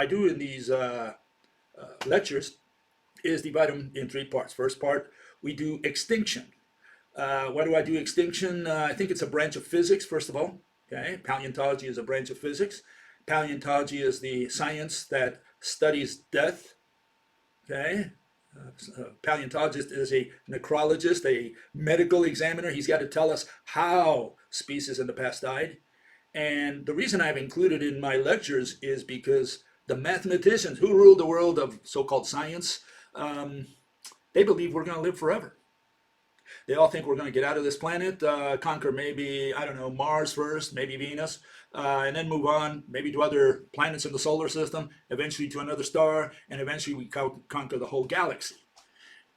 I do in these lectures is divide them in three parts. First part, we do extinction. Why do I do extinction? I think it's a branch of physics, first of all. Okay, paleontology is a branch of physics. Paleontology is the science that studies death. Okay, paleontologist is a necrologist, a medical examiner. He's got to tell us how species in the past died. And the reason I've included in my lectures is because the mathematicians who rule the world of so-called science, they believe we're going to live forever. They all think we're going to get out of this planet, conquer maybe, I don't know, Mars first, maybe Venus, and then move on, maybe to other planets in the solar system, eventually to another star, and eventually we conquer the whole galaxy.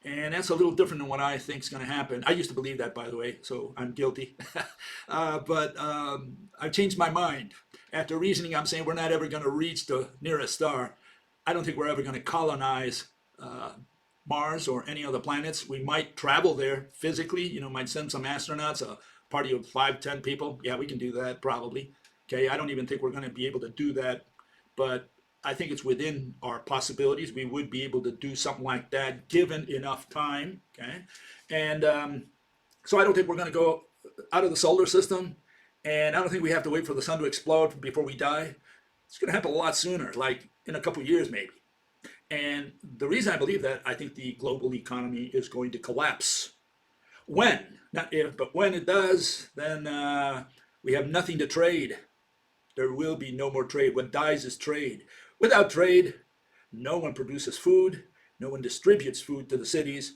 And that's a little different than what I think is going to happen. I used to believe that, by the way, so I'm guilty. But I've changed my mind. After reasoning, I'm saying we're not ever going to reach the nearest star. I don't think we're ever going to colonize Mars or any other planets. We might travel there physically, might send some astronauts, a party of 5, 10 people. Yeah, we can do that probably. Okay, I don't even think we're going to be able to do that, but I think it's within our possibilities. We would be able to do something like that given enough time. Okay, and so I don't think we're going to go out of the solar system, and I don't think we have to wait for the sun to explode before we die. It's going to happen a lot sooner, like in a couple of years maybe. And the reason I believe that, I think the global economy is going to collapse. When, not if, but when it does, then we have nothing to trade. There will be no more trade. What dies is trade. Without trade, no one produces food, no one distributes food to the cities,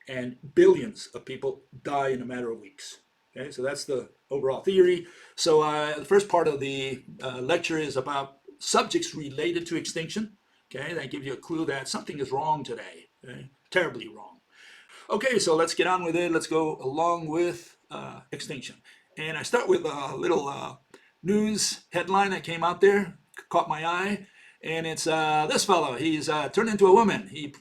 and billions of people die in a matter of weeks. Okay, so that's the overall theory. So the first part of the lecture is about subjects related to extinction. Okay, that gives you a clue that something is wrong today, okay? Terribly wrong. Okay, so let's get on with it. Let's go along with extinction. And I start with a little news headline that came out there, caught my eye, and it's this fellow. He's turned into a woman. He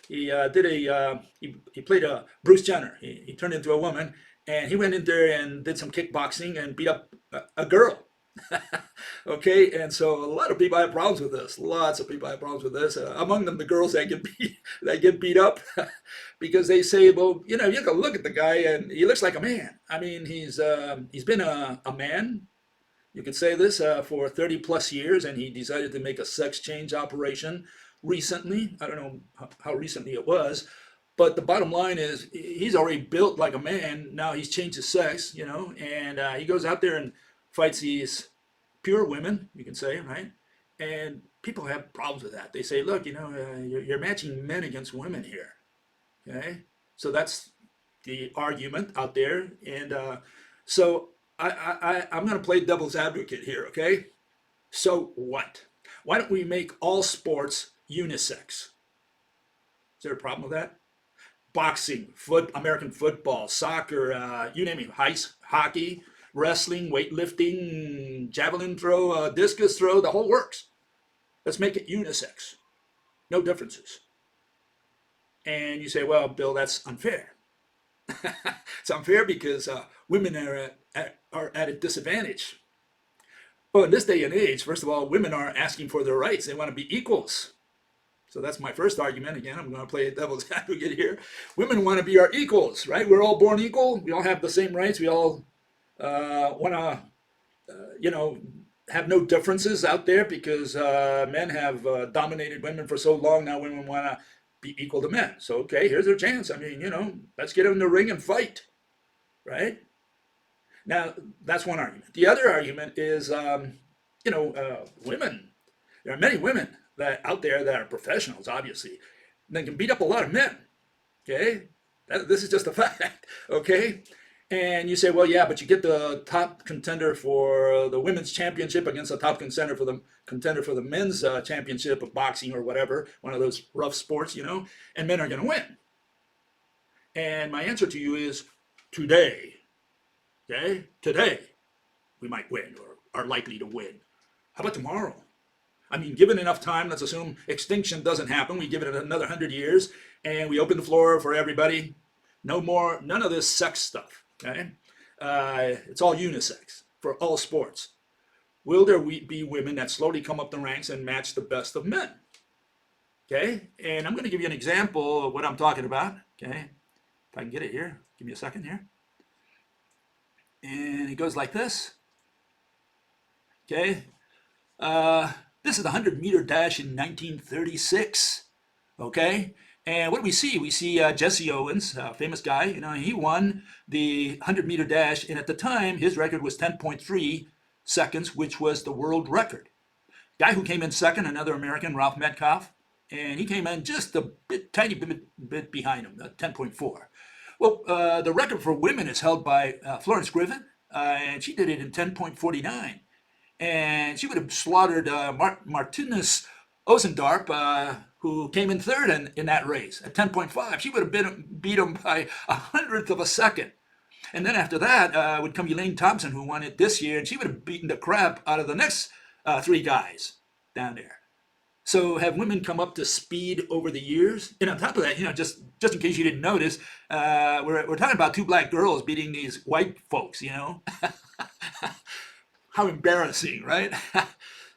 played a Bruce Jenner. He turned into a woman, and he went in there and did some kickboxing and beat up a girl. Okay, and so a lot of people have problems with this. Lots of people have problems with this. Among them, the girls that get beat up, because they say, well, you can look at the guy and he looks like a man. I mean, he's been a man. You could say this for 30 plus years, and he decided to make a sex change operation recently. I don't know how recently it was, but the bottom line is he's already built like a man. Now he's changed his sex, and he goes out there and fights these pure women, you can say, right? And people have problems with that. They say, look, you're matching men against women here. Okay, so that's the argument out there, and so I'm going to play devil's advocate here. Okay, so what? Why don't we make all sports unisex? Is there a problem with that? Boxing, American football, soccer, you name it, hockey, wrestling, weightlifting, javelin throw, discus throw, the whole works. Let's make it unisex. No differences. And you say, well, Bill, that's unfair. It's unfair because women are at a disadvantage. Well, in this day and age, first of all, women are asking for their rights. They want to be equals. So that's my first argument. Again, I'm going to play devil's advocate here. Women want to be our equals, right? We're all born equal. We all have the same rights. We all want to, have no differences out there because men have dominated women for so long. Now women want to be equal to men. So, okay, here's their chance. I mean, let's get in the ring and fight, right? Now, that's one argument. The other argument is, women. There are many women that out there that are professionals, obviously, that can beat up a lot of men, okay? This is just a fact, okay? And you say, well, yeah, but you get the top contender for the women's championship against the top contender for the men's championship of boxing or whatever, one of those rough sports, and men are going to win. And my answer to you is today, okay? Today, we might win or are likely to win. How about tomorrow? I mean, given enough time, let's assume extinction doesn't happen. We give it another 100 years and we open the floor for everybody. No more, none of this sex stuff. Okay, it's all unisex for all sports. will there be women that slowly come up the ranks and match the best of men? Okay, and I'm going to give you an example of what I'm talking about. Okay, if I can get it here, give me a second here. And it goes like this. Okay, this is the 100-meter dash in 1936. Okay, and what do we see? We see Jesse Owens, a famous guy. You know, he won the 100-meter dash, and at the time, his record was 10.3 seconds, which was the world record. Guy who came in second, another American, Ralph Metcalf, and he came in just a tiny bit behind him, 10.4. Well, the record for women is held by Florence Griffin, and she did it in 10.49. And she would have slaughtered Martinus Ozendarp, who came in third in that race at 10.5. She would have beat him by 100th of a second. And then after that would come Elaine Thompson, who won it this year, and she would have beaten the crap out of the next three guys down there. So have women come up to speed over the years? And on top of that, you know, just in case you didn't notice, we're talking about two black girls beating these white folks, you know? How embarrassing, right?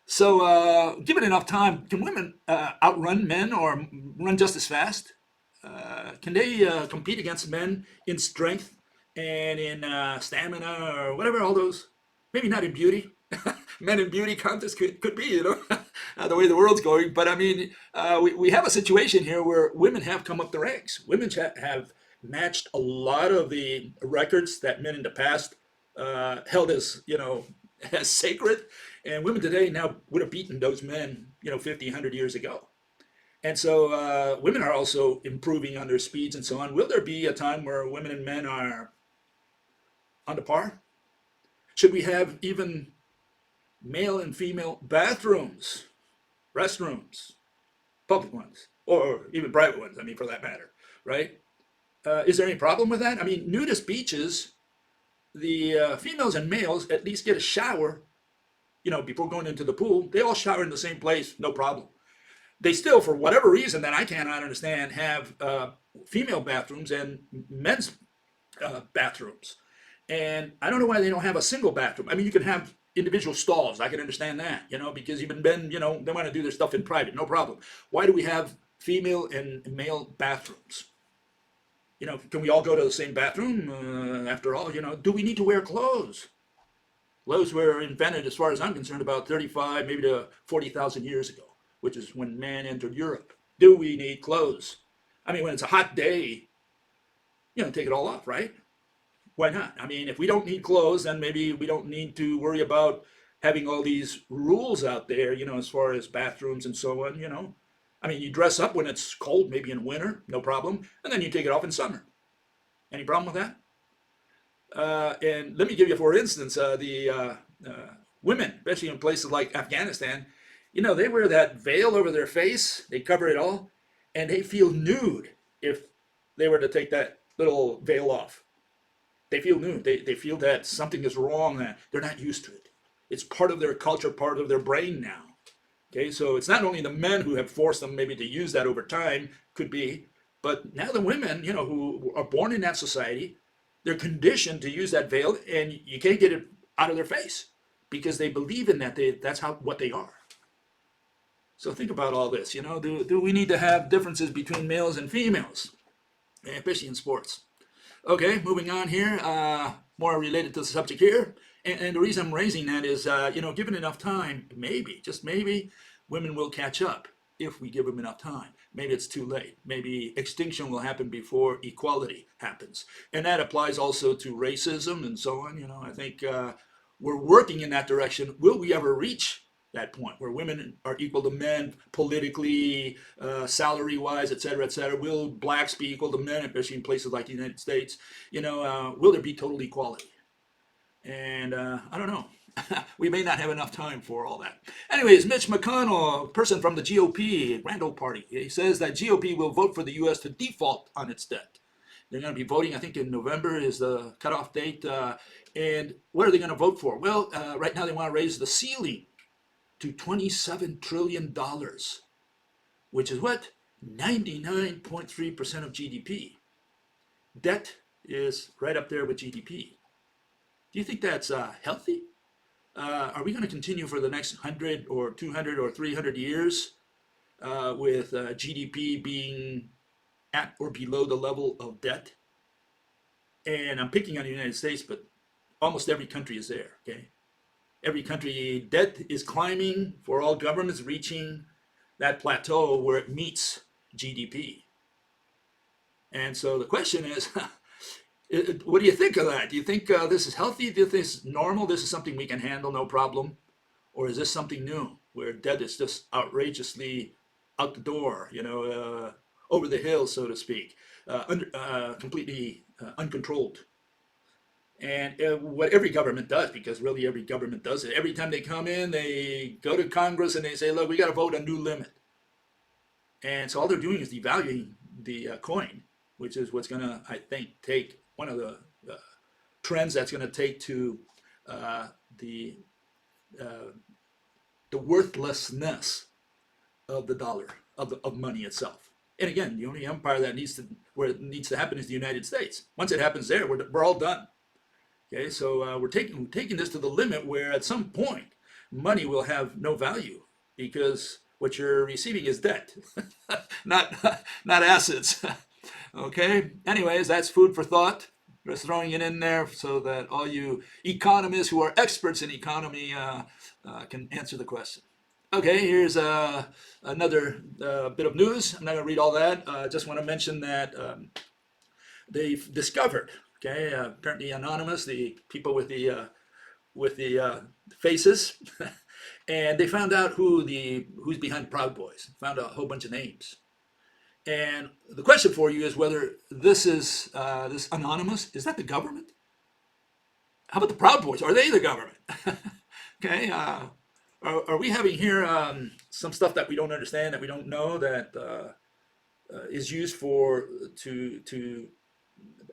So given enough time, can women outrun men or run just as fast? Can they compete against men in strength and in stamina or whatever, all those? Maybe not in beauty. Men in beauty contest could be, you know, the way the world's going. But I mean, we have a situation here where women have come up the ranks. Women have matched a lot of the records that men in the past held as, you know, as sacred. And women today now would have beaten those men, you know, 50, 100 years ago. And so women are also improving on their speeds and so on. Will there be a time where women and men are on the par? Should we have even male and female bathrooms, restrooms, public ones, or even private ones, I mean, for that matter, right? Is there any problem with that? I mean, nudist beaches, the females and males at least get a shower, you know, before going into the pool. They all shower in the same place, no problem. They still, for whatever reason that I cannot understand, have female bathrooms and men's bathrooms. And I don't know why they don't have a single bathroom. I mean, you can have individual stalls. I can understand that, you know, because even men, you know, they want to do their stuff in private, no problem. Why do we have female and male bathrooms? You know, can we all go to the same bathroom? After all, you know, do we need to wear clothes? Clothes were invented, as far as I'm concerned, about 35, maybe to 40,000 years ago, which is when man entered Europe. Do we need clothes? I mean, when it's a hot day, you know, take it all off, right? Why not? I mean, if we don't need clothes, then maybe we don't need to worry about having all these rules out there, you know, as far as bathrooms and so on, you know. I mean, you dress up when it's cold, maybe in winter, no problem, and then you take it off in summer. Any problem with that? And let me give you, for instance, the women, especially in places like Afghanistan, you know, they wear that veil over their face, they cover it all, and they feel nude if they were to take that little veil off. They feel nude. They feel that something is wrong, that they're not used to it. It's part of their culture, part of their brain now. Okay, so it's not only the men who have forced them maybe to use that over time, could be, but now the women, you know, who are born in that society, they're conditioned to use that veil, and you can't get it out of their face because they believe in that. That's what they are. So think about all this. You know, do we need to have differences between males and females, especially in sports? Okay, moving on here, more related to the subject here. And the reason I'm raising that is, you know, given enough time, maybe, just maybe, women will catch up if we give them enough time. Maybe it's too late. Maybe extinction will happen before equality happens. And that applies also to racism and so on. You know, I think we're working in that direction. Will we ever reach that point where women are equal to men politically, salary-wise, et cetera, et cetera? Will blacks be equal to men, especially in places like the United States? You know, will there be total equality? And I don't know. We may not have enough time for all that. Anyways, Mitch McConnell, a person from the GOP, Grand Old Party, he says that GOP will vote for the U.S. to default on its debt. They're going to be voting, I think in November is the cutoff date. And what are they going to vote for? Well, right now they want to raise the ceiling to $27 trillion, which is what? 99.3% of GDP. Debt is right up there with GDP. Do you think that's healthy? Are we going to continue for the next 100 or 200 or 300 years with GDP being at or below the level of debt? And I'm picking on the United States, but almost every country is there, okay? Every country, debt is climbing for all governments, reaching that plateau where it meets GDP. And so the question is, what do you think of that? Do you think this is healthy? Do you think this is normal? This is something we can handle, no problem? Or is this something new where debt is just outrageously out the door, over the hill, so to speak, completely uncontrolled? And what every government does, because really every government does it, every time they come in, they go to Congress and they say, look, we got to vote a new limit. And so all they're doing is devaluing the coin, which is what's going to, I think, take one of the trends that's going to take to the worthlessness of the dollar, of money itself. And again, the only empire that where it needs to happen is the United States. Once it happens there, we're all done. Okay, so we're taking this to the limit where at some point money will have no value because what you're receiving is debt, not assets. Okay. Anyways, that's food for thought. Just throwing it in there so that all you economists who are experts in economy can answer the question. Okay, here's another bit of news. I'm not going to read all that. Just want to mention that they've discovered, okay, apparently anonymous, the people with the faces, and they found out who's behind Proud Boys. Found out a whole bunch of names. And the question for you is whether this is this anonymous. Is that the government? How about the Proud Boys? Are they the government? Okay. Are we having here some stuff that we don't understand, that we don't know, that is used to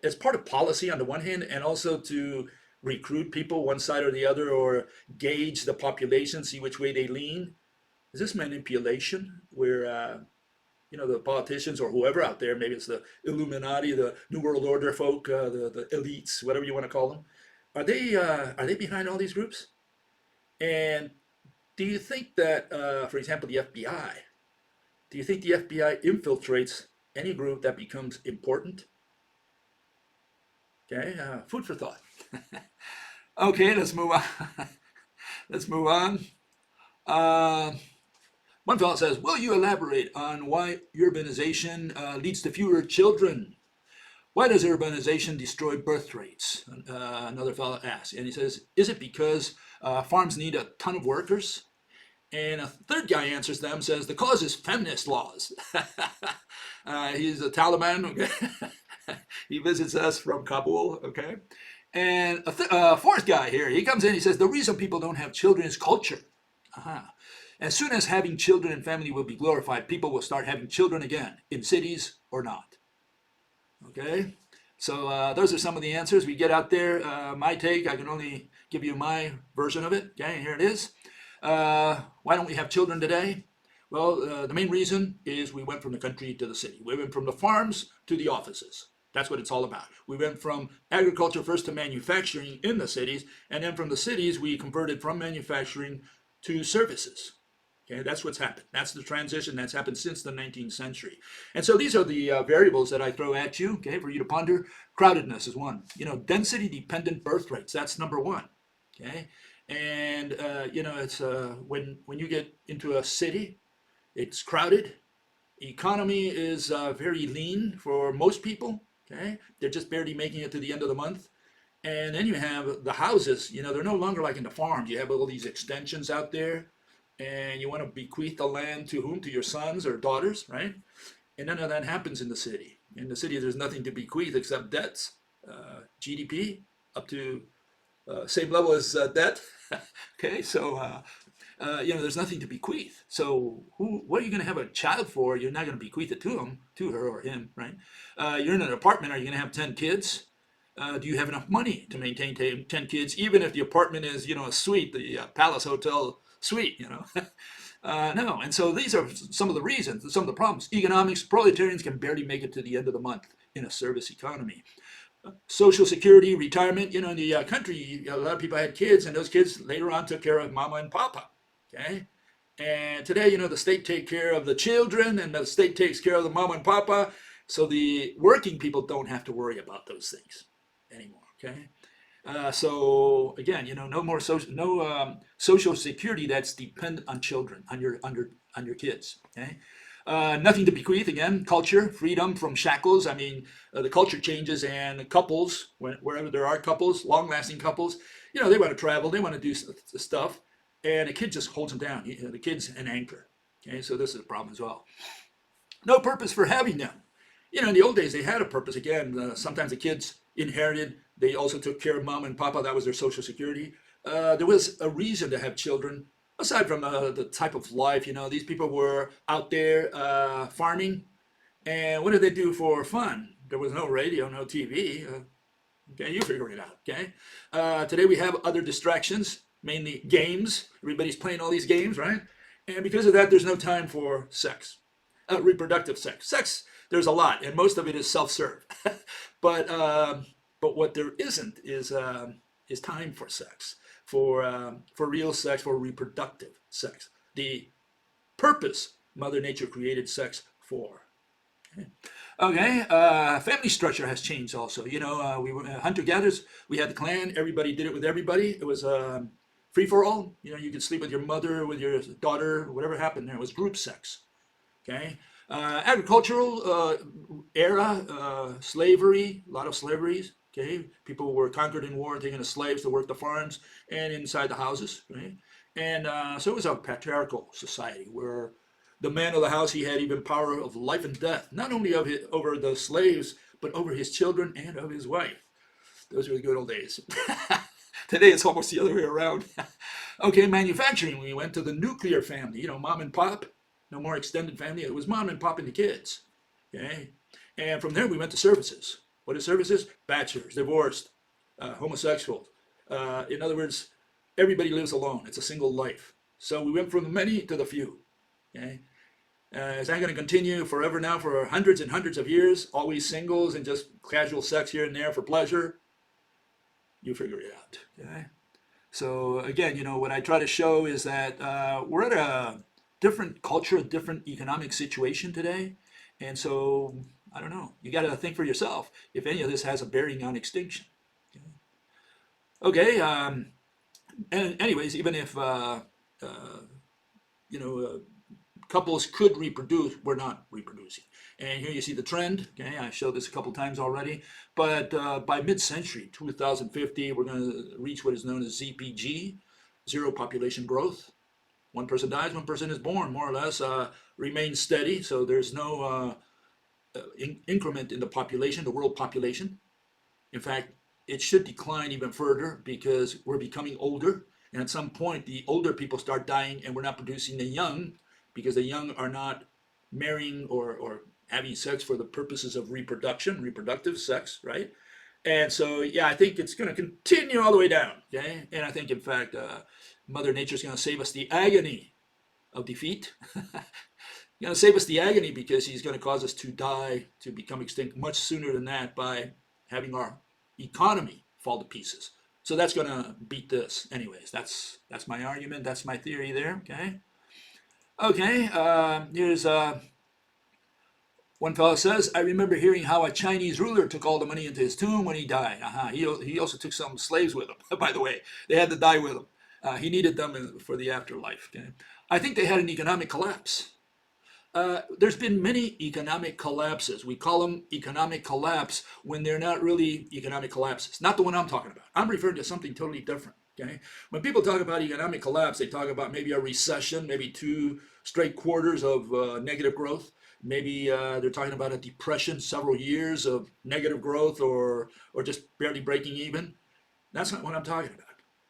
as part of policy on the one hand, and also to recruit people one side or the other, or gauge the population, see which way they lean? Is this manipulation where the politicians or whoever out there, maybe it's the Illuminati, the New World Order folk, the elites, whatever you want to call them, are they behind all these groups? And do you think that, for example, the FBI, do you think the FBI infiltrates any group that becomes important? Okay, food for thought. Okay, let's move on. Let's move on. One fellow says, will you elaborate on why urbanization leads to fewer children? Why does urbanization destroy birth rates? Another fellow asks, and he says, is it because farms need a ton of workers? And a third guy answers them, says, the cause is feminist laws. He's a Taliban, okay? He visits us from Kabul, okay? And a fourth guy here, he comes in, he says, the reason people don't have children is culture. As soon as having children and family will be glorified, people will start having children again, in cities or not. Okay? So those are some of the answers we get out there. My take, I can only give you my version of it. Okay, here it is. Why don't we have children today? Well, the main reason is we went from the country to the city. We went from the farms to the offices. That's what it's all about. We went from agriculture first to manufacturing in the cities, and then from the cities we converted from manufacturing to services. Okay, that's what's happened. That's the transition that's happened since the 19th century. And so these are the variables that I throw at you, okay, for you to ponder. Crowdedness is one. Density-dependent birth rates, that's number one. Okay, and it's when you get into a city, it's crowded. Economy is very lean for most people. Okay, they're just barely making it to the end of the month. And then you have the houses. They're no longer like in the farms. You have all these extensions out there, and you want to bequeath the land to whom? To your sons or daughters, right? And none of that happens in the city. In the city, there's nothing to bequeath except debts, GDP up to same level as debt. Okay, so there's nothing to bequeath. So what are you going to have a child for? You're not going to bequeath it to him, to her or him, right? You're in an apartment. Are you going to have 10 kids? Do you have enough money to maintain 10 kids, even if the apartment is, a suite, the Palace Hotel suite, No. And so these are some of the reasons, some of the problems. Economics, proletarians can barely make it to the end of the month in a service economy. Social security, retirement. In the country, a lot of people had kids, and those kids later on took care of mama and papa. Okay, and today, the state take care of the children, and the state takes care of the mama and papa. So the working people don't have to worry about those things anymore. Okay, so again, no more social security that's dependent on children, on your kids. Okay, nothing to bequeath. Again, culture, freedom from shackles. I mean, the culture changes, and couples, wherever there are couples, long-lasting couples, they want to travel, they want to do stuff, and a kid just holds them down. The kid's an anchor. Okay, so this is a problem as well. No purpose for having them. In the old days, they had a purpose. Again, sometimes the kids inherited. They also took care of mom and papa. That was their social security. There was a reason to have children, aside from the type of life. These people were out there farming. And what did they do for fun? There was no radio, no TV. Okay, you figure it out. Okay. Today we have other distractions, mainly games. Everybody's playing all these games, right? And because of that, there's no time for sex, reproductive sex. Sex, there's a lot, and most of it is self-serve. But what there isn't is time for sex, for real sex, for reproductive sex. The purpose Mother Nature created sex for. Okay, family structure has changed also. We were hunter-gatherers. We had the clan. Everybody did it with everybody. It was free for all. You could sleep with your mother, with your daughter, whatever happened there. It was group sex. Okay, agricultural era, slavery, a lot of slaveries. Okay, people were conquered in war, taken as slaves to work the farms and inside the houses. Right, and so it was a patriarchal society where the man of the house, he had even power of life and death, not only over the slaves, but over his children and of his wife. Those were the good old days. Today it's almost the other way around. Okay, manufacturing. We went to the nuclear family, mom and pop. No more extended family. It was mom and pop and the kids. Okay, and from there we went to services. What is services? Bachelors, divorced, homosexuals. In other words, everybody lives alone. It's a single life. So we went from the many to the few. Okay, is that going to continue forever now for hundreds and hundreds of years? Always singles and just casual sex here and there for pleasure? You figure it out. Okay. So again, what I try to show is that we're at a different culture, a different economic situation today, and so I don't know. You got to think for yourself if any of this has a bearing on extinction. Okay. And anyways, even if couples could reproduce, we're not reproducing. And here you see the trend. Okay, I showed this a couple times already. But by mid-century, 2050, we're going to reach what is known as ZPG, zero population growth. One person dies, one person is born, more or less, remains steady. So there's no increment in the population, the world population. In fact, it should decline even further because we're becoming older. And at some point, the older people start dying and we're not producing the young because the young are not marrying or having sex for the purposes of reproduction, reproductive sex, right? And so, yeah, I think it's going to continue all the way down, okay? And I think, in fact, Mother Nature's going to save us the agony of defeat. He's going to save us the agony because he's going to cause us to die, to become extinct much sooner than that by having our economy fall to pieces. So that's going to beat this. Anyways, that's my argument. That's my theory there, okay? Okay, here's one fellow says, I remember hearing how a Chinese ruler took all the money into his tomb when he died. He also took some slaves with him, by the way. They had to die with him. He needed them for the afterlife. Okay? I think they had an economic collapse. There's been many economic collapses. We call them economic collapse when they're not really economic collapses. Not the one I'm talking about. I'm referring to something totally different. Okay? When people talk about economic collapse, they talk about maybe a recession, maybe 2 straight quarters of negative growth. Maybe they're talking about a depression, several years of negative growth or just barely breaking even. That's not what I'm talking about.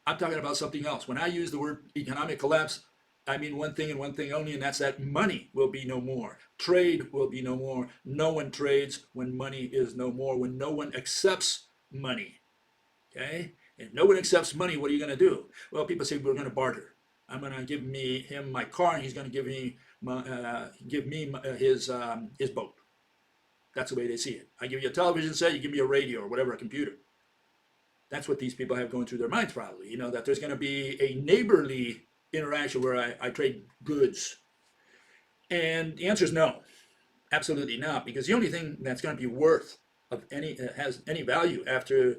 I'm talking about something else. When I use the word economic collapse, I mean one thing and one thing only, and that's that money will be no more. Trade will be no more. No one trades when money is no more, when no one accepts money. Okay? If no one accepts money, what are you going to do? Well, people say we're going to barter. I'm going to give him my car, and he's going to give me his boat. That's the way they see it. I give you a television set, you give me a radio or whatever, a computer. That's what these people have going through their minds probably, that there's going to be a neighborly interaction where I trade goods. And the answer is no, absolutely not, because the only thing that's going to be worth of any has any value after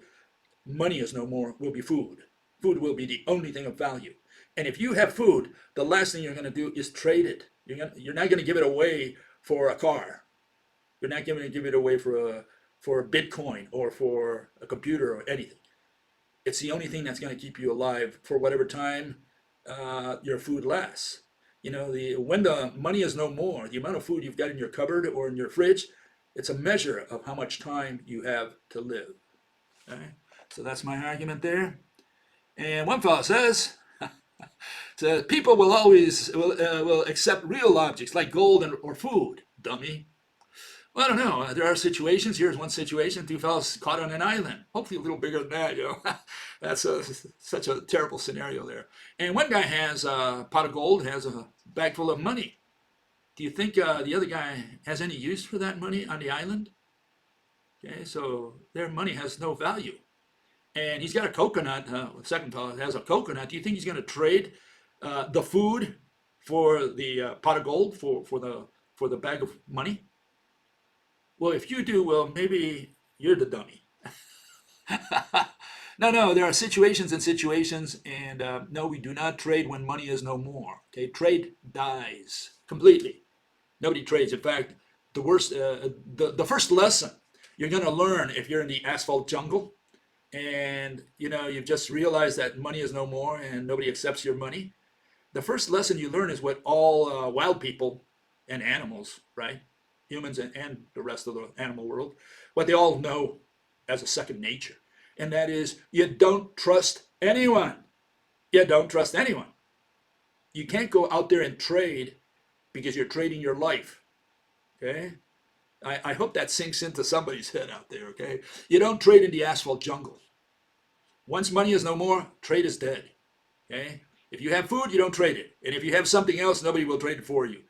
money is no more will be food. Food will be the only thing of value. And if you have food, the last thing you're going to do is trade it. You're not going to give it away for a car. You're not going to give it away for a Bitcoin or for a computer or anything. It's the only thing that's going to keep you alive for whatever time your food lasts. When the money is no more, the amount of food you've got in your cupboard or in your fridge, it's a measure of how much time you have to live. Okay? So that's my argument there. And one fellow says, people will always will accept real objects like gold or food, dummy. Well, I don't know. There are situations. Here's one situation. Two fellows caught on an island. Hopefully a little bigger than that, That's such a terrible scenario there. And one guy has a pot of gold, has a bag full of money. Do you think the other guy has any use for that money on the island? Okay, so their money has no value. And he's got a coconut. The second fellow has a coconut. Do you think he's going to trade the food for the pot of gold for the bag of money? Well, if you do, well, maybe you're the dummy. No, there are situations and situations, and no, we do not trade when money is no more. Okay, trade dies completely. Nobody trades. In fact, the first lesson you're going to learn if you're in the asphalt jungle, and you've just realized that money is no more and nobody accepts your money. The first lesson you learn is what all wild people and animals, right? Humans and the rest of the animal world, what they all know as a second nature. And that is, you don't trust anyone. You don't trust anyone. You can't go out there and trade because you're trading your life. Okay? I hope that sinks into somebody's head out there, okay? You don't trade in the asphalt jungle. Once money is no more, trade is dead. Okay? If you have food, you don't trade it. And if you have something else, nobody will trade it for you.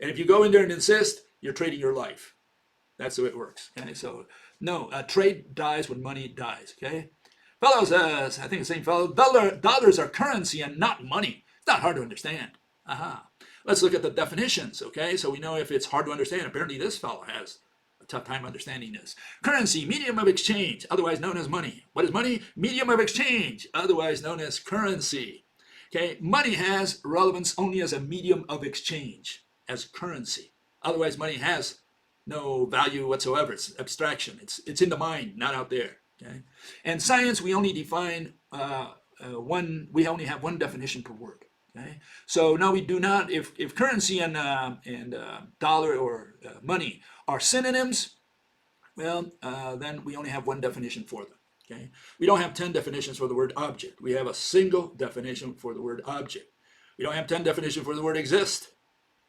And if you go in there and insist, you're trading your life. That's the way it works. Okay, so no, trade dies when money dies. Okay, fellows, I think the same fellow. Dollars are currency and not money. It's not hard to understand. Let's look at the definitions. Okay, so we know if it's hard to understand. Apparently, this fellow has a tough time understanding this. Currency, medium of exchange, otherwise known as money. What is money? Medium of exchange, otherwise known as currency. Okay, money has relevance only as a medium of exchange, as currency. Otherwise, money has no value whatsoever. It's abstraction. It's in the mind, not out there. Okay? And science, we only define we only have one definition per word. Okay? So no, we do not. If currency and dollar or money are synonyms, well, then we only have one definition for them. Okay? We don't have 10 definitions for the word object. We have a single definition for the word object. We don't have 10 definitions for the word exist.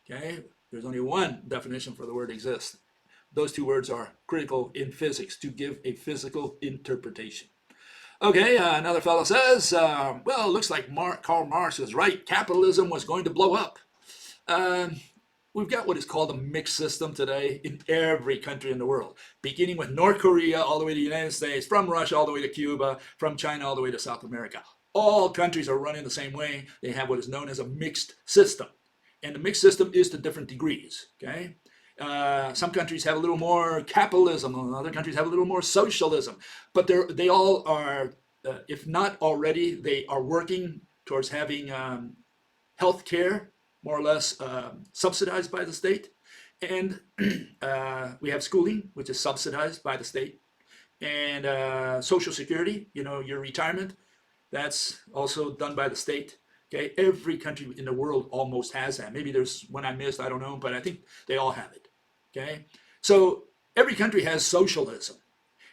Okay? There's only one definition for the word exist. Those two words are critical in physics to give a physical interpretation. Okay, another fellow says, well, it looks like Karl Marx was right. Capitalism was going to blow up. We've got what is called a mixed system today in every country in the world, beginning with North Korea all the way to the United States, from Russia all the way to Cuba, from China all the way to South America. All countries are running the same way. They have what is known as a mixed system. And the mixed system is to different degrees, okay? Some countries have a little more capitalism, and other countries have a little more socialism. But they all are, if not already, they are working towards having health care, more or less subsidized by the state. And we have schooling, which is subsidized by the state. And Social Security, your retirement, that's also done by the state. Okay, every country in the world almost has that. Maybe there's one I missed, I don't know, but I think they all have it. Okay, so every country has socialism,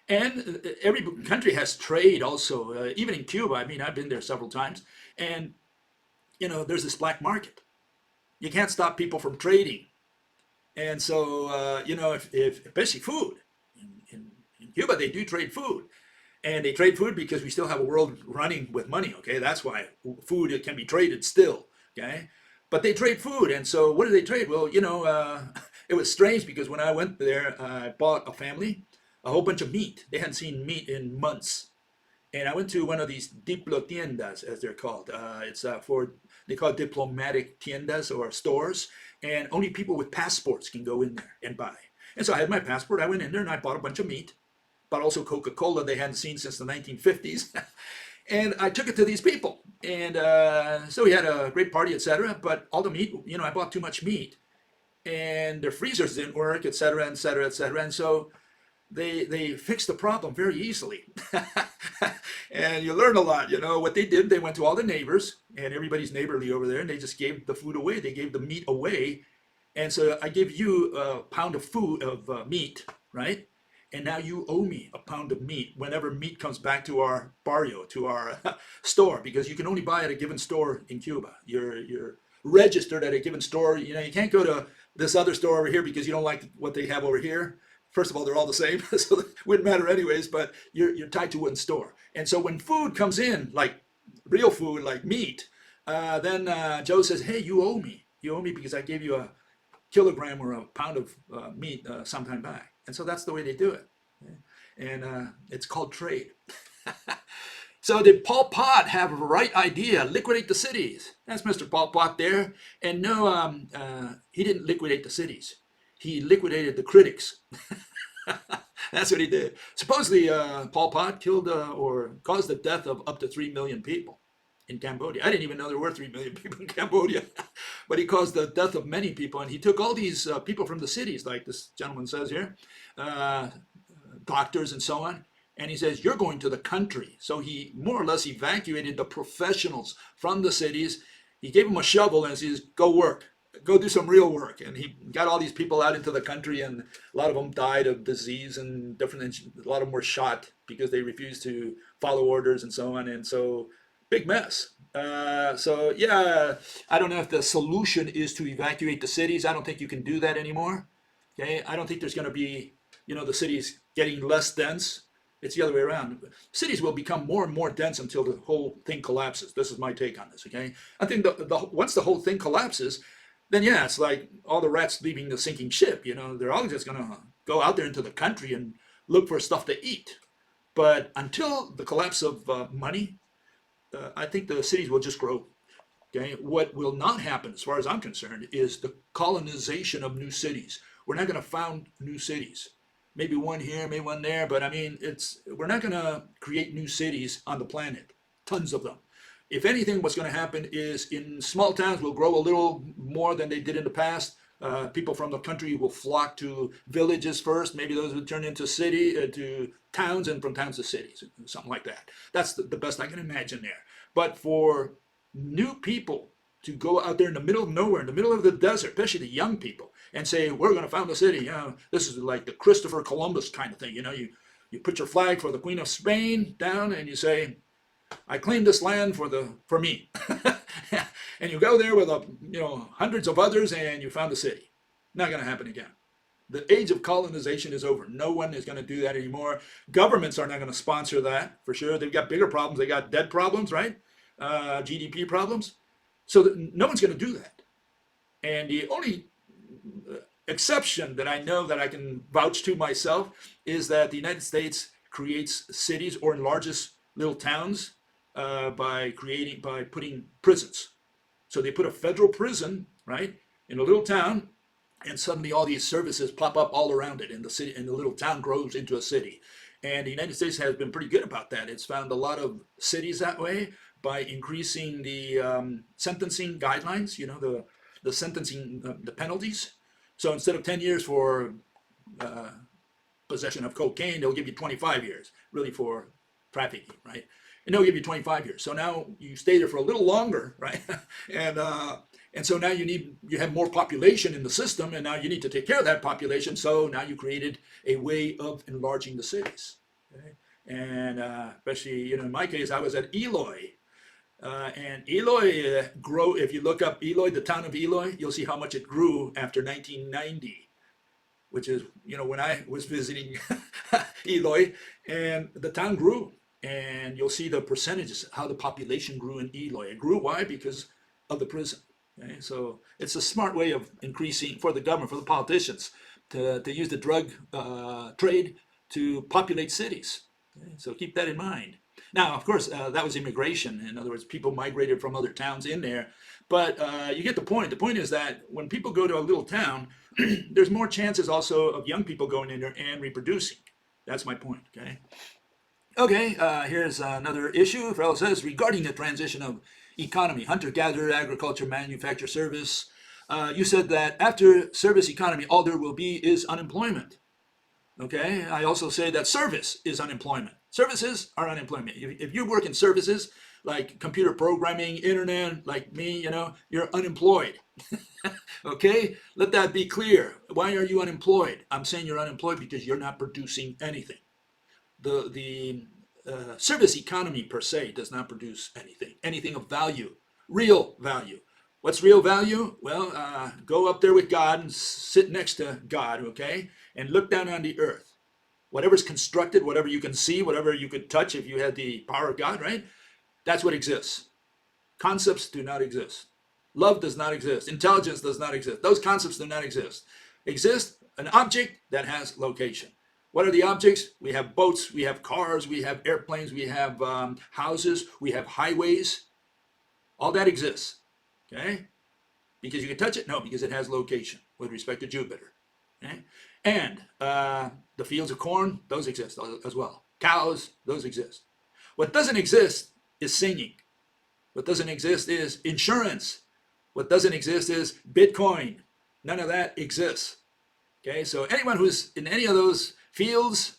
and every country has trade also. Even in Cuba, I mean, I've been there several times, and there's this black market. You can't stop people from trading, and so if especially food in Cuba, they do trade food. And they trade food because we still have a world running with money, okay? That's why food can be traded still, okay? But they trade food, and so what do they trade? Well, It was strange because when I went there, I bought a family a whole bunch of meat. They hadn't seen meat in months. And I went to one of these diplotiendas, as they're called. They call it diplomatic tiendas or stores. And only people with passports can go in there and buy. And so I had my passport. I went in there and I bought a bunch of meat. Bought also Coca-Cola they hadn't seen since the 1950s. And I took it to these people. And so we had a great party, etc. But all the meat, I bought too much meat. And their freezers didn't work, etc., etc., etc. And so they fixed the problem very easily. And you learn a lot. What they did, they went to all the neighbors, and everybody's neighborly over there, and they just gave the food away. They gave the meat away. And so I give you a pound of meat, right? And now you owe me a pound of meat whenever meat comes back to our barrio, to our store, because you can only buy at a given store in Cuba. You're registered at a given store. You can't go to this other store over here because you don't like what they have over here. First of all, they're all the same, so it wouldn't matter anyways, but you're tied to one store. And so when food comes in, like real food, like meat, then Joe says, hey, you owe me. You owe me because I gave you a kilogram or a pound of meat sometime back. And so that's the way they do it. And it's called trade. So did Pol Pot have a right idea? Liquidate the cities. That's Mr. Pol Pot there. And no, he didn't liquidate the cities. He liquidated the critics. That's what he did. Supposedly, Pol Pot killed or caused the death of up to 3 million people in Cambodia. I didn't even know there were 3 million people in Cambodia. But he caused the death of many people. And he took all these people from the cities, like this gentleman says here, doctors and so on. And he says, you're going to the country. So he more or less evacuated the professionals from the cities. He gave them a shovel and says, go work. Go do some real work. And he got all these people out into the country, and a lot of them died of disease and different, a lot of them were shot because they refused to follow orders and so on. And so big mess. So yeah, I don't know if the solution is to evacuate the cities. I don't think you can do that anymore. Okay, I don't think there's going to be, the cities getting less dense. It's the other way around. Cities will become more and more dense until the whole thing collapses. This is my take on this. Okay, I think once the whole thing collapses, then yeah, it's like all the rats leaving the sinking ship. They're all just going to go out there into the country and look for stuff to eat. But until the collapse of money, I think the cities will just grow. Okay, what will not happen, as far as I'm concerned, is the colonization of new cities. We're not going to found new cities. Maybe one here, maybe one there, but I mean, we're not going to create new cities on the planet. Tons of them. If anything, what's going to happen is in small towns will grow a little more than they did in the past. People from the country will flock to villages first. Maybe those will turn into to towns, and from towns to cities, something like that. That's the best I can imagine there. But for new people to go out there in the middle of nowhere, in the middle of the desert, especially the young people, and say, we're going to found a city. This is like the Christopher Columbus kind of thing. You put your flag for the Queen of Spain down and you say, I claim this land for me. And you go there with hundreds of others and you found a city. Not going to happen again. The age of colonization is over. No one is going to do that anymore. Governments are not going to sponsor that for sure. They've got bigger problems. They got debt problems, right? GDP problems. So no one's going to do that. And the only exception that I know that I can vouch to myself is that the United States creates cities or enlarges little towns by putting prisons. So they put a federal prison, right, in a little town, and suddenly all these services pop up all around it, and the little town grows into a city. And the United States has been pretty good about that. It's found a lot of cities that way by increasing the sentencing guidelines, the sentencing, the penalties. So instead of 10 years for possession of cocaine, they'll give you 25 years, really, for trafficking, right? And they'll give you 25 years. So now you stay there for a little longer, right? And so now you have more population in the system, and now you need to take care of that population. So now you created a way of enlarging the cities. Okay? And especially, in my case, I was at Eloy. And Eloy if you look up Eloy, the town of Eloy, you'll see how much it grew after 1990, which is, when I was visiting Eloy, and the town grew. And you'll see the percentages, how the population grew in Eloy. It grew, why? Because of the prison. Okay? So it's a smart way of increasing for the government, for the politicians, to use the drug trade to populate cities. Okay? So keep that in mind. Now, of course, that was immigration. In other words, people migrated from other towns in there. But you get the point. The point is that when people go to a little town, there's more chances also of young people going in there and reproducing. That's my point. Okay. Okay, here's another issue. Fellow says regarding the transition of economy, hunter-gatherer, agriculture, manufacture, service. You said that after service economy, all there will be is unemployment. Okay, I also say that service is unemployment. Services are unemployment. If you work in services like computer programming, internet, like me, you're unemployed. Okay, let that be clear. Why are you unemployed? I'm saying you're unemployed because you're not producing anything. The service economy per se does not produce anything of value, real value. What's real value? Well, go up there with God and sit next to God, okay, and look down on the earth. Whatever's constructed, whatever you can see, whatever you could touch if you had the power of God, right? That's what exists. Concepts do not exist. Love does not exist. Intelligence does not exist. Those concepts do not exist. Exist an object that has location. What are the objects? We have boats, we have cars, we have airplanes, we have houses, we have highways. All that exists. Okay? Because you can touch it? No, because it has location with respect to Jupiter. Okay? And the fields of corn, those exist as well. Cows, those exist. What doesn't exist is singing. What doesn't exist is insurance. What doesn't exist is Bitcoin. None of that exists. Okay, so anyone who's in any of those fields,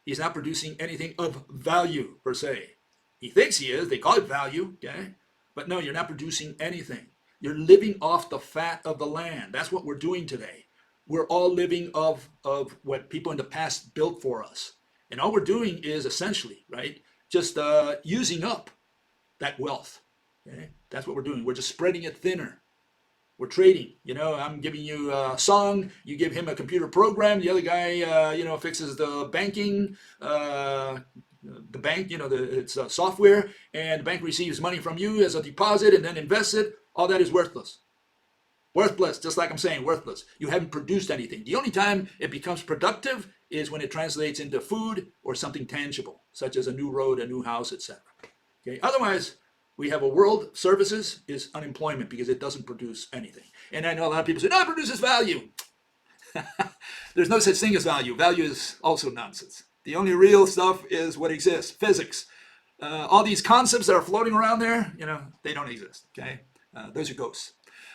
he's not producing anything of value per se. He thinks he is, they call it value, okay? But no, you're not producing anything. You're living off the fat of the land. That's what we're doing today. We're all living of what people in the past built for us. And all we're doing is essentially, right, just using up that wealth. Okay? That's what we're doing. We're just spreading it thinner. We're trading. I'm giving you a song. You give him a computer program. The other guy, fixes the banking, the bank, it's software, and the bank receives money from you as a deposit and then invests it. All that is worthless. Worthless, just like I'm saying, worthless. You haven't produced anything. The only time it becomes productive is when it translates into food or something tangible, such as a new road, a new house, etc. Okay. Otherwise, we have a world, services is unemployment because it doesn't produce anything. And I know a lot of people say, no, it produces value. There's no such thing as value. Value is also nonsense. The only real stuff is what exists, physics. All these concepts that are floating around there, they don't exist, okay? Those are ghosts.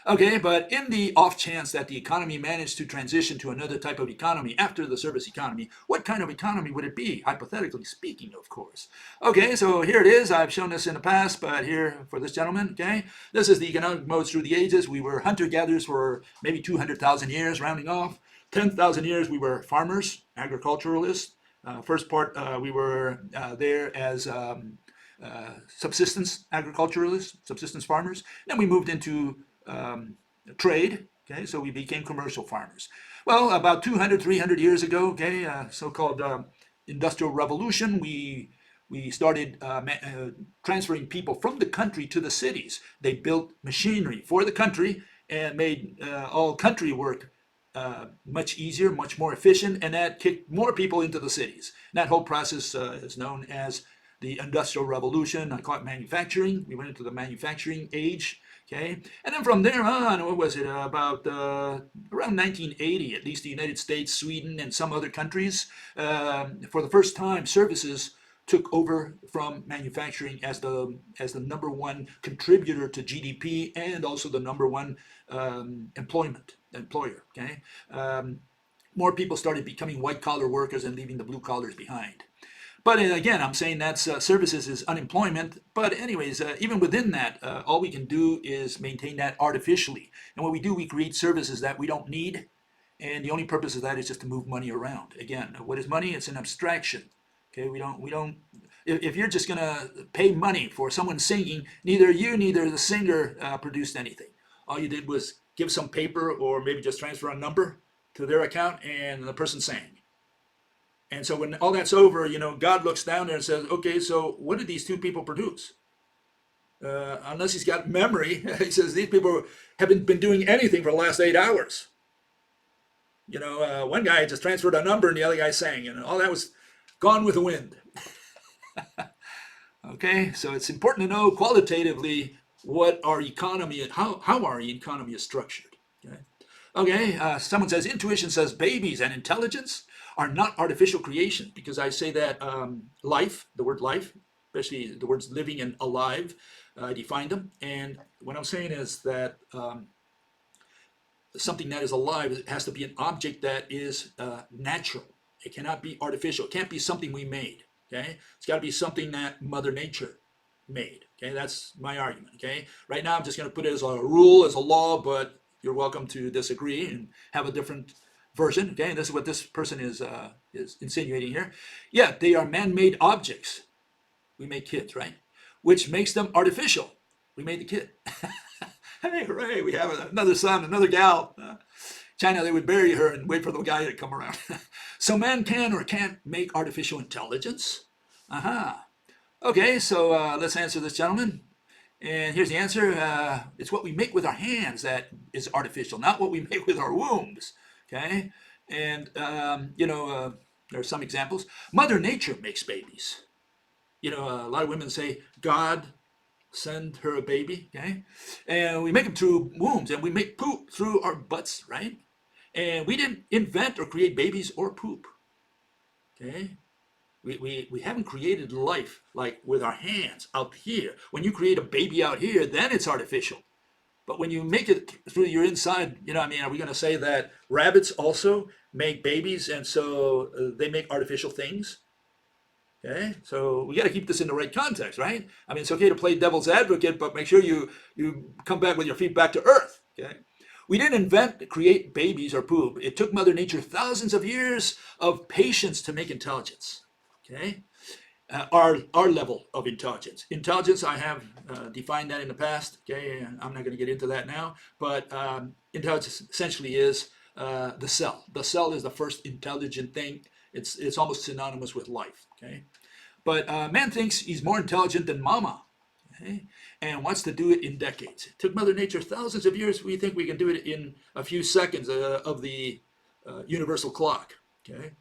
Okay, but in the off chance that the economy managed to transition to another type of economy after the service economy, what kind of economy would it be? Hypothetically speaking, of course. Okay, so here it is. I've shown this in the past, but here for this gentleman, okay? This is the economic modes through the ages. We were hunter-gatherers for maybe 200,000 years, rounding off. 10,000 years, we were farmers, agriculturalists. First part, we were there as subsistence agriculturalists, subsistence farmers. Then we moved into trade, okay, so we became commercial farmers. Well, about 200, 300 years ago, okay, so-called industrial revolution, we started transferring people from the country to the cities. They built machinery for the country and made all country work much easier, much more efficient, and that kicked more people into the cities. And that whole process is known as the Industrial Revolution. I call it manufacturing. We went into the manufacturing age. Okay, and then from there on, what was it, about around 1980, at least the United States, Sweden, and some other countries, for the first time, services took over from manufacturing as the number one contributor to GDP and also the number one employer. Okay, more people started becoming white-collar workers and leaving the blue-collars behind. But again, I'm saying that's services is unemployment. But anyways, even within that, all we can do is maintain that artificially. And what we do, we create services that we don't need. And the only purpose of that is just to move money around. Again, what is money? It's an abstraction. Okay, we don't. If you're just gonna pay money for someone singing, neither you, neither the singer produced anything. All you did was give some paper or maybe just transfer a number to their account, and the person sang. And so when all that's over, God looks down there and says, okay, so what did these two people produce? unless he's got memory. He says these people haven't been doing anything for the last 8 hours. One guy just transferred a number and the other guy sang, and all that was gone with the wind. Okay, so it's important to know qualitatively what our economy, how our economy is structured. Okay, someone says intuition says babies and intelligence are not artificial creation, because I say that life, the word life, especially the words living and alive, I define them. And what I'm saying is that something that is alive has to be an object that is natural. It cannot be artificial. It can't be something we made. Okay, it's got to be something that Mother Nature made. Okay, that's my argument. Okay, right now I'm just going to put it as a rule, as a law, but you're welcome to disagree and have a different version. Okay, and this is what this person is insinuating here. Yeah, they are man-made objects. We make kids, right? Which makes them artificial. We made the kid. Hey, hooray, we have another son, another gal. China, they would bury her and wait for the guy to come around. So man can or can't make artificial intelligence? Aha. Okay, so let's answer this gentleman. And here's the answer. It's what we make with our hands that is artificial, not what we make with our wombs. Okay? And, there are some examples. Mother Nature makes babies. A lot of women say, God send her a baby, okay? And we make them through wombs, and we make poop through our butts, right? And we didn't invent or create babies or poop, okay? We haven't created life like with our hands out here. When you create a baby out here, then it's artificial. But when you make it through your inside, are we going to say that rabbits also make babies and so they make artificial things? Okay, so we got to keep this in the right context, right? It's okay to play devil's advocate, but make sure you come back with your feet back to earth. Okay, we didn't create babies or poop. It took Mother Nature thousands of years of patience to make intelligence. Okay, our level of intelligence. Intelligence, I have defined that in the past. Okay, I'm not going to get into that now, but intelligence essentially is the cell. The cell is the first intelligent thing. It's almost synonymous with life. Okay, but man thinks he's more intelligent than Mama, okay, and wants to do it in decades. It took Mother Nature thousands of years. We think we can do it in a few seconds of the universal clock. Okay,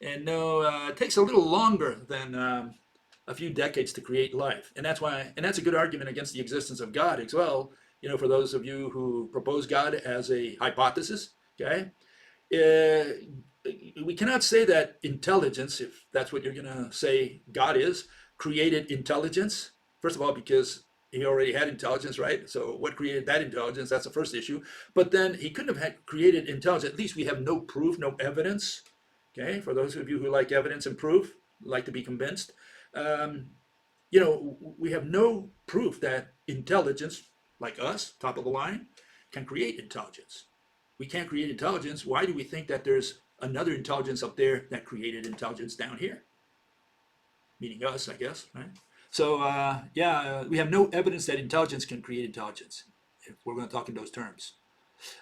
and no, it takes a little longer than a few decades to create life, and that's a good argument against the existence of God as well. For those of you who propose God as a hypothesis, okay. We cannot say that intelligence, if that's what you're going to say God is, created intelligence. First of all, because he already had intelligence, right? So what created that intelligence? That's the first issue. But then he couldn't have created intelligence. At least we have no proof, no evidence. Okay, for those of you who like evidence and proof, like to be convinced, we have no proof that intelligence, like us, top of the line, can create intelligence. We can't create intelligence. Why do we think that there's another intelligence up there that created intelligence down here? Meaning us, I guess, right? So, we have no evidence that intelligence can create intelligence, if we're going to talk in those terms.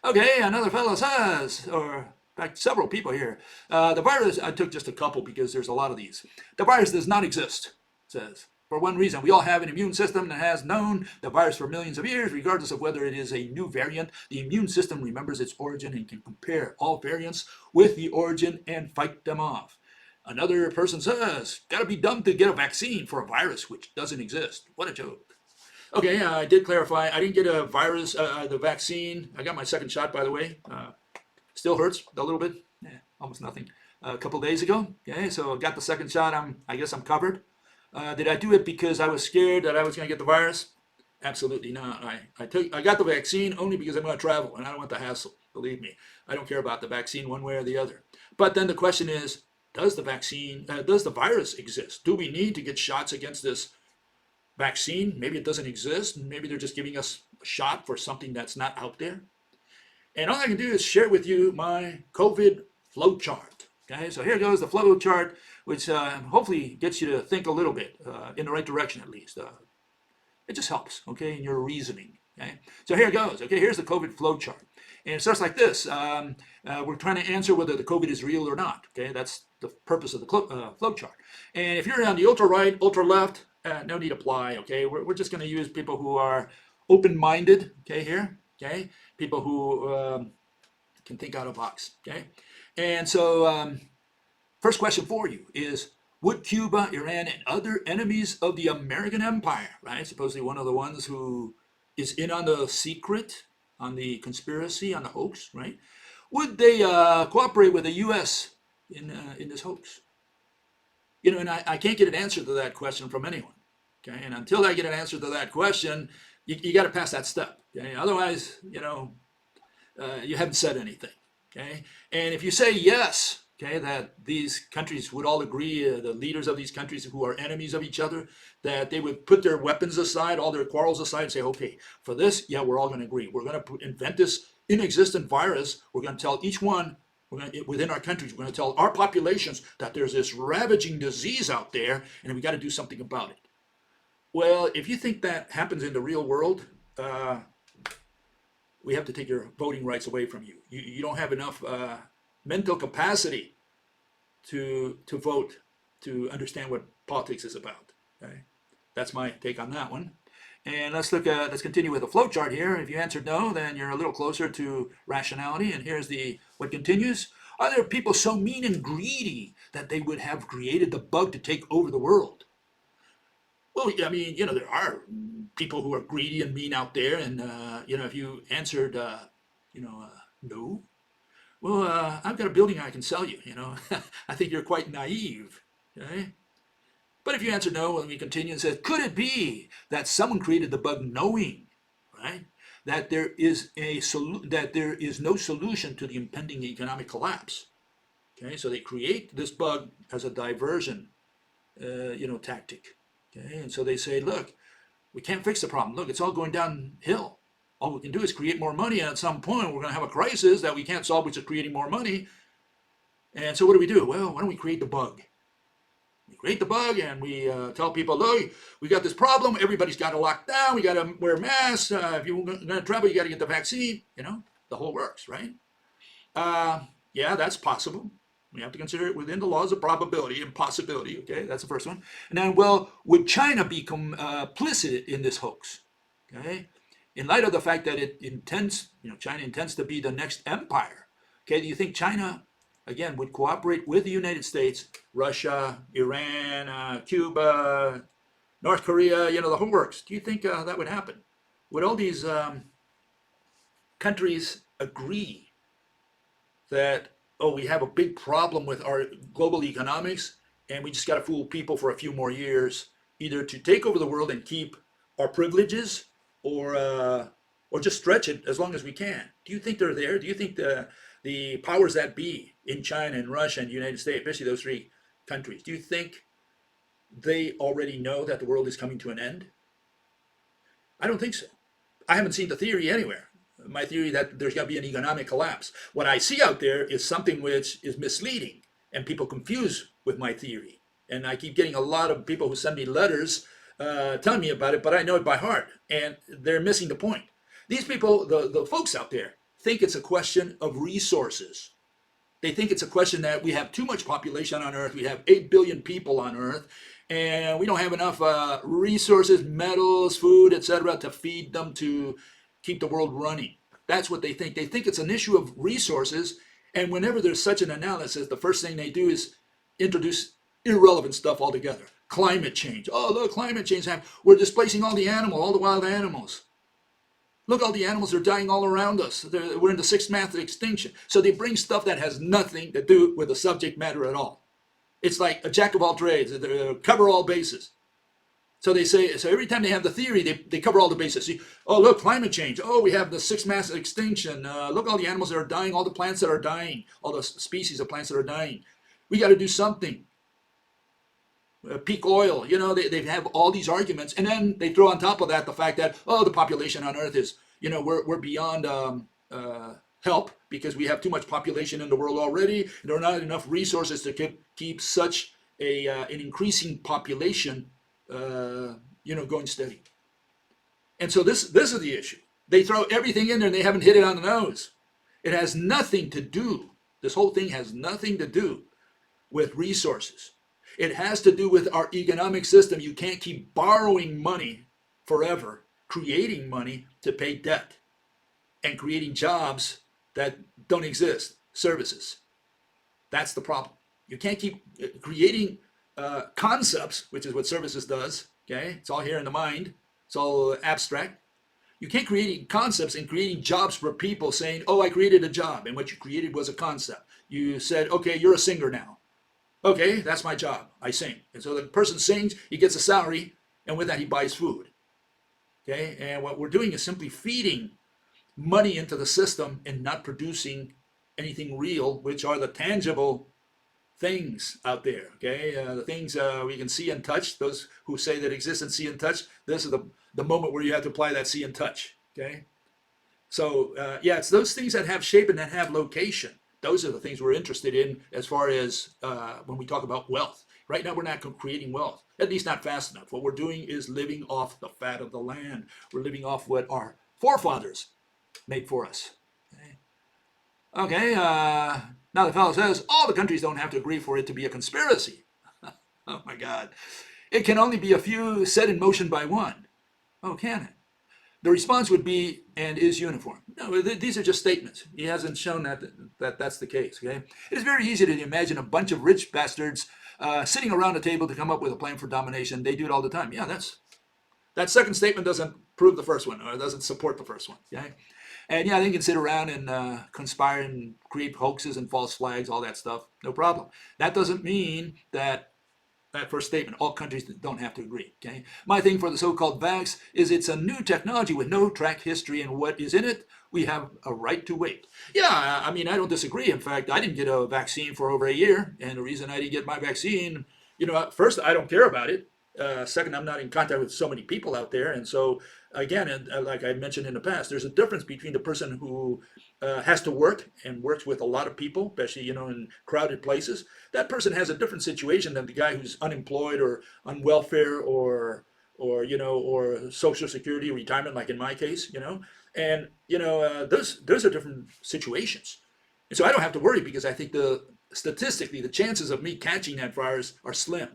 Okay, another fellow says, or in fact, several people here, the virus, I took just a couple because there's a lot of these. The virus does not exist, says. For one reason, we all have an immune system that has known the virus for millions of years, regardless of whether it is a new variant. The immune system remembers its origin and can compare all variants with the origin and fight them off. Another person says, gotta be dumb to get a vaccine for a virus which doesn't exist. What a joke. Okay, I did clarify. I didn't get a virus, the vaccine. I got my second shot, by the way. Still hurts a little bit. Almost nothing. A couple days ago. Okay, so I got the second shot. I guess I'm covered. Did I do it because I was scared that I was going to get the virus? Absolutely not. I got the vaccine only because I'm going to travel, and I don't want the hassle. Believe me, I don't care about the vaccine one way or the other. But then the question is, does the virus exist? Do we need to get shots against this vaccine? Maybe it doesn't exist, and maybe they're just giving us a shot for something that's not out there. And all I can do is share with you my COVID flowchart. Okay, so here goes the flowchart, which hopefully gets you to think a little bit in the right direction at least. It just helps, okay, in your reasoning. Okay, so here it goes. Okay, here's the COVID flowchart, and it starts like this. We're trying to answer whether the COVID is real or not. Okay, that's the purpose of the flowchart. And if you're on the ultra right, ultra left, no need apply, okay? We're just going to use people who are open-minded, okay, here, okay? People who can think out of the box, okay? And so first question for you is, would Cuba, Iran, and other enemies of the American empire, right, supposedly one of the ones who is in on the secret, on the conspiracy, on the hoax, right, would they cooperate with the U.S. in this hoax? You know, and I can't get an answer to that question from anyone, okay? And until I get an answer to that question, you got to pass that step, okay? Otherwise, you know, you haven't said anything, okay? And if you say yes, okay, that these countries would all agree, the leaders of these countries who are enemies of each other, that they would put their weapons aside, all their quarrels aside, and say, okay, for this, yeah, we're all going to agree. We're going to invent this inexistent virus. We're going to tell each one, within our countries, we're going to tell our populations that there's this ravaging disease out there, and we got to do something about it. Well, if you think that happens in the real world, we have to take your voting rights away from you. You don't have enough mental capacity to vote, to understand what politics is about. Okay, that's my take on that one. And let's continue with the flowchart here. If you answered no, then you're a little closer to rationality. And here's what continues. Are there people so mean and greedy that they would have created the bug to take over the world? Well, I mean, you know, there are people who are greedy and mean out there. And, you know, if you answered, no, well, I've got a building I can sell you, you know. I think you're quite naive, okay? But if you answer no, and we continue and says, could it be that someone created the bug knowing, right, that there is no solution to the impending economic collapse? Okay, so they create this bug as a diversion, tactic. Okay, and so they say, look, we can't fix the problem. Look, it's all going downhill. All we can do is create more money, and at some point we're going to have a crisis that we can't solve, which is creating more money. And so what do? Well, why don't we create the bug? We create the bug, and we tell people, look, we got this problem. Everybody's got to lock down. We got to wear masks. If you're going to travel, you got to get the vaccine. You know, the whole works, right? Yeah, that's possible. We have to consider it within the laws of probability and possibility. Okay, that's the first one. And then, well, would China become complicit in this hoax? Okay, in light of the fact that China intends to be the next empire. Okay, do you think China, again, would cooperate with the United States, Russia, Iran, Cuba, North Korea, the whole works? Do you think that would happen? Would all these countries agree that, we have a big problem with our global economics, and we just got to fool people for a few more years, either to take over the world and keep our privileges, or just stretch it as long as we can? Do you think they're there? Do you think the powers that be in China and Russia and the United States, especially those three countries, do you think they already know that the world is coming to an end? I don't think so. I haven't seen the theory anywhere. My theory that there's going to be an economic collapse. What I see out there is something which is misleading, and people confuse with my theory. And I keep getting a lot of people who send me letters telling me about it, but I know it by heart, and they're missing the point. These people, the folks out there, think it's a question of resources. They think it's a question that we have too much population on Earth. We have 8 billion people on Earth, and we don't have enough resources, metals, food, etc., to feed them, to keep the world running. That's what they think. They think it's an issue of resources, and whenever there's such an analysis, the first thing they do is introduce irrelevant stuff altogether. Climate change. Oh, look, climate change. We're displacing all the wild animals. Look, all the animals are dying all around us. We're in the 6th mass of extinction. So they bring stuff that has nothing to do with the subject matter at all. It's like a jack of all trades. They cover all bases. So they say, so every time they have the theory, they cover all the bases. See, oh, look, climate change. Oh, we have the 6th mass extinction. Look, all the animals that are dying, all the plants that are dying, all the species of plants that are dying. We got to do something. Peak oil, they have all these arguments. And then they throw on top of that the fact that, the population on Earth is, we're beyond help because we have too much population in the world already. There are not enough resources to keep such an increasing population going steady. And so this is the issue. They throw everything in there and they haven't hit it on the nose. It has nothing to do, this whole thing has nothing to do with resources. It has to do with our economic system. You can't keep borrowing money forever, creating money to pay debt and creating jobs that don't exist, services. That's the problem. You can't keep creating concepts, which is what services does. Okay, it's all here in the mind. It's all abstract. You can't create concepts and creating jobs for people saying, oh, I created a job. And what you created was a concept. You said, okay, you're a singer now. Okay, that's my job. I sing. And so the person sings, he gets a salary, and with that he buys food. Okay, and what we're doing is simply feeding money into the system and not producing anything real, which are the tangible things out there. Okay, the things we can see and touch. Those who say that exist and see and touch, this is the moment where you have to apply that see and touch. Okay, so yeah, it's those things that have shape and that have location. Those are the things we're interested in as far as when we talk about wealth. Right now, we're not creating wealth, at least not fast enough. What we're doing is living off the fat of the land. We're living off what our forefathers made for us. Okay, now the fellow says, all the countries don't have to agree for it to be a conspiracy. Oh my God. It can only be a few set in motion by one. Oh, can it? The response would be, and is uniform. No, these are just statements. He hasn't shown that that's the case. Okay, it is very easy to imagine a bunch of rich bastards sitting around a table to come up with a plan for domination. They do it all the time. Yeah, that second statement doesn't prove the first one, or doesn't support the first one. Okay, and yeah, they can sit around and conspire and create hoaxes and false flags, all that stuff. No problem. That doesn't mean that first statement, all countries don't have to agree. Okay, my thing for the so-called vax is it's a new technology with no track history, and what is in it, we have a right to wait. Yeah, I mean, I don't disagree. In fact, I didn't get a vaccine for over a year, and the reason I didn't get my vaccine, first, I don't care about it. Second, I'm not in contact with so many people out there, and so again, and like I mentioned in the past, there's a difference between the person who has to work and works with a lot of people, especially in crowded places. That person has a different situation than the guy who's unemployed or on welfare or Social Security, retirement, like in my case. And those are different situations. And so I don't have to worry because I think statistically the chances of me catching that virus are slim.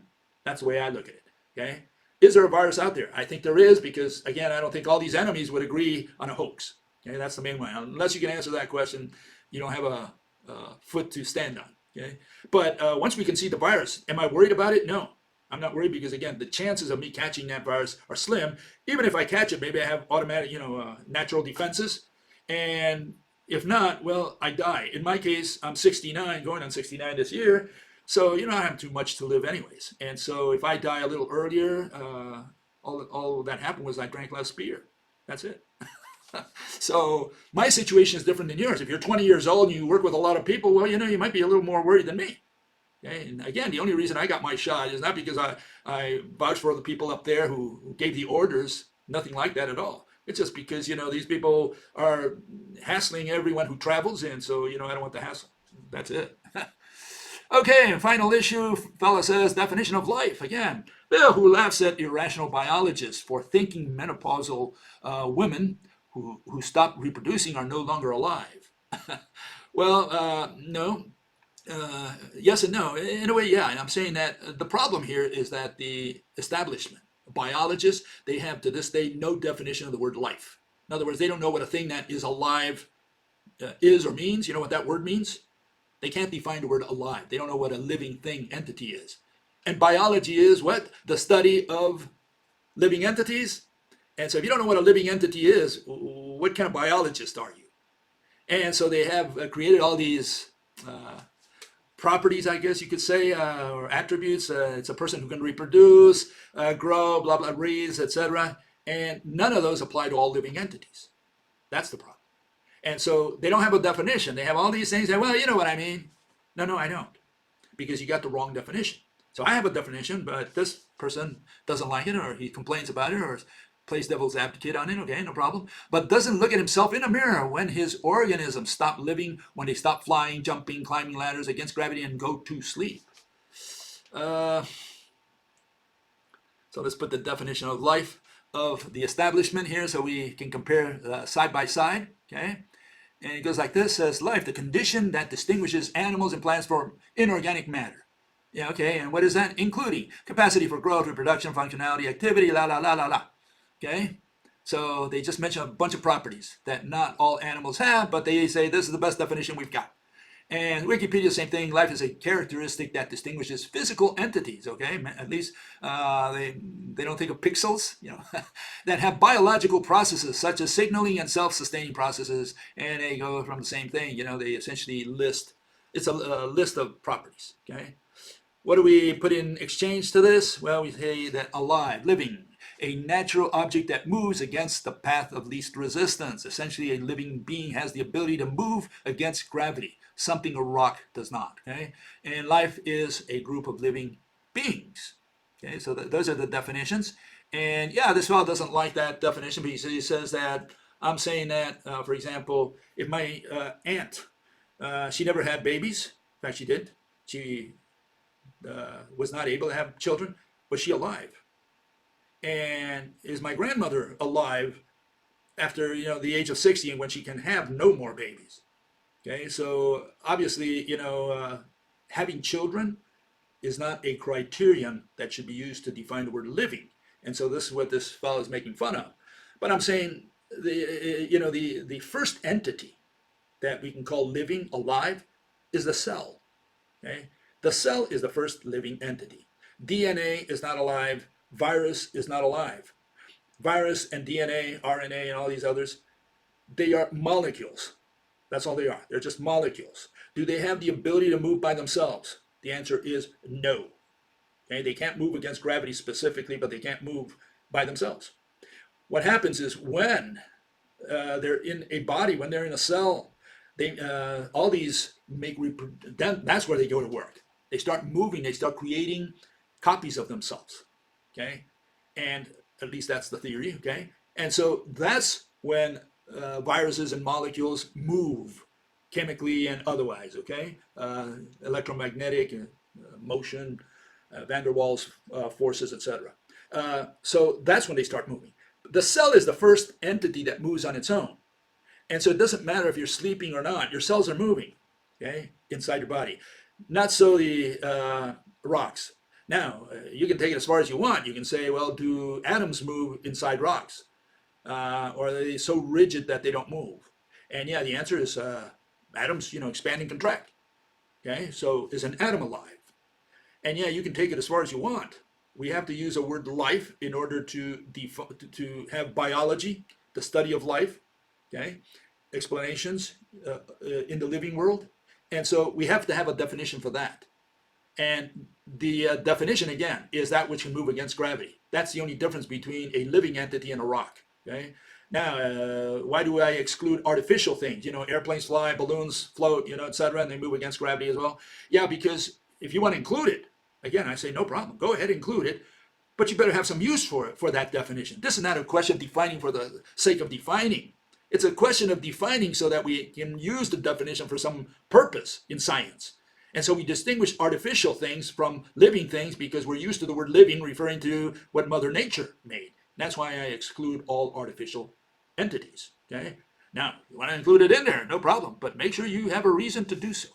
That's the way I look at it. Okay, is there a virus out there? I think there is because again, I don't think all these enemies would agree on a hoax. Okay, that's the main one. Unless you can answer that question, you don't have a foot to stand on. Okay, but once we can see the virus, am I worried about it? No, I'm not worried because again, the chances of me catching that virus are slim. Even if I catch it, maybe I have automatic, natural defenses, and if not, well, I die. In my case, I'm 69, going on 69 this year. So, I don't have too much to live anyways. And so if I die a little earlier, all that happened was I drank less beer. That's it. So my situation is different than yours. If you're 20 years old and you work with a lot of people, well, you might be a little more worried than me. Okay? And again, the only reason I got my shot is not because I vouch for the people up there who gave the orders. Nothing like that at all. It's just because, these people are hassling everyone who travels in. So, I don't want the hassle. That's it. Okay, and final issue, fella says, definition of life. Again, Bill, who laughs at irrational biologists for thinking menopausal women who stop reproducing are no longer alive. Well, no. Yes and no. In a way, yeah. And I'm saying that the problem here is that the establishment, biologists, they have to this day no definition of the word life. In other words, they don't know what a thing that is alive is or means. You know what that word means? They can't define the word alive. They don't know what a living thing, entity is. And biology is what? The study of living entities. And so if you don't know what a living entity is, what kind of biologist are you? And so they have created all these properties, I guess you could say, or attributes. It's a person who can reproduce, grow, blah, blah, breathe, etc. And none of those apply to all living entities. That's the problem. And so they don't have a definition. They have all these things. Well, you know what I mean. No, I don't. Because you got the wrong definition. So I have a definition, but this person doesn't like it, or he complains about it, or plays devil's advocate on it. Okay, no problem. But doesn't look at himself in a mirror when his organisms stop living, when they stop flying, jumping, climbing ladders against gravity, and go to sleep. So let's put the definition of life of the establishment here so we can compare side by side. Okay. And it goes like this, says life, the condition that distinguishes animals and plants from inorganic matter. Yeah, okay, and what is that? Including capacity for growth, reproduction, functionality, activity, la la la la la. Okay? So they just mention a bunch of properties that not all animals have, but they say this is the best definition we've got. And Wikipedia, same thing. Life is a characteristic that distinguishes physical entities. Okay, at least they don't think of pixels, that have biological processes such as signaling and self-sustaining processes, and they go from the same thing. They essentially list. It's a list of properties. Okay, what do we put in exchange to this? Well, we say that alive, living, a natural object that moves against the path of least resistance. Essentially, a living being has the ability to move against gravity, something a rock does not. Okay, and life is a group of living beings. Okay, so those are the definitions. And yeah, this fellow doesn't like that definition, but he says that I'm saying that, for example, if my aunt, she never had babies. In fact, she did. She was not able to have children. Was she alive? And is my grandmother alive after the age of 60 when she can have no more babies? Okay, so obviously having children is not a criterion that should be used to define the word living, and so this is what this fellow is making fun of. But I'm saying the first entity that we can call living, alive, is the cell. Okay, the cell is the first living entity. DNA is not alive. Virus is not alive. Virus and DNA, RNA, and all these others, they are molecules. That's all they are. They're just molecules. Do they have the ability to move by themselves? The answer is no. Okay? They can't move against gravity specifically, but they can't move by themselves. What happens is when they're in a body, when they're in a cell, they all these that's where they go to work. They start moving. They start creating copies of themselves. Okay, and at least that's the theory. Okay, and so that's when viruses and molecules move chemically and otherwise. Okay, electromagnetic motion, van der Waals forces, etc. So that's when they start moving. The cell is the first entity that moves on its own, and so it doesn't matter if you're sleeping or not. Your cells are moving. Okay, inside your body. Not so the rocks. Now, you can take it as far as you want. You can say, well, do atoms move inside rocks? Or are they so rigid that they don't move? And yeah, the answer is atoms, expand and contract. Okay, so is an atom alive? And yeah, you can take it as far as you want. We have to use a word life in order to have biology, the study of life, okay, explanations in the living world. And so we have to have a definition for that. And the definition, again, is that which can move against gravity. That's the only difference between a living entity and a rock. Okay. Now, why do I exclude artificial things? Airplanes fly, balloons float, etc., and they move against gravity as well. Yeah, because if you want to include it, again, I say no problem. Go ahead, include it, but you better have some use for it, for that definition. This is not a question of defining for the sake of defining. It's a question of defining so that we can use the definition for some purpose in science. And so we distinguish artificial things from living things because we're used to the word living referring to what Mother Nature made. And that's why I exclude all artificial entities. Okay. Now, you want to include it in there, no problem, but make sure you have a reason to do so.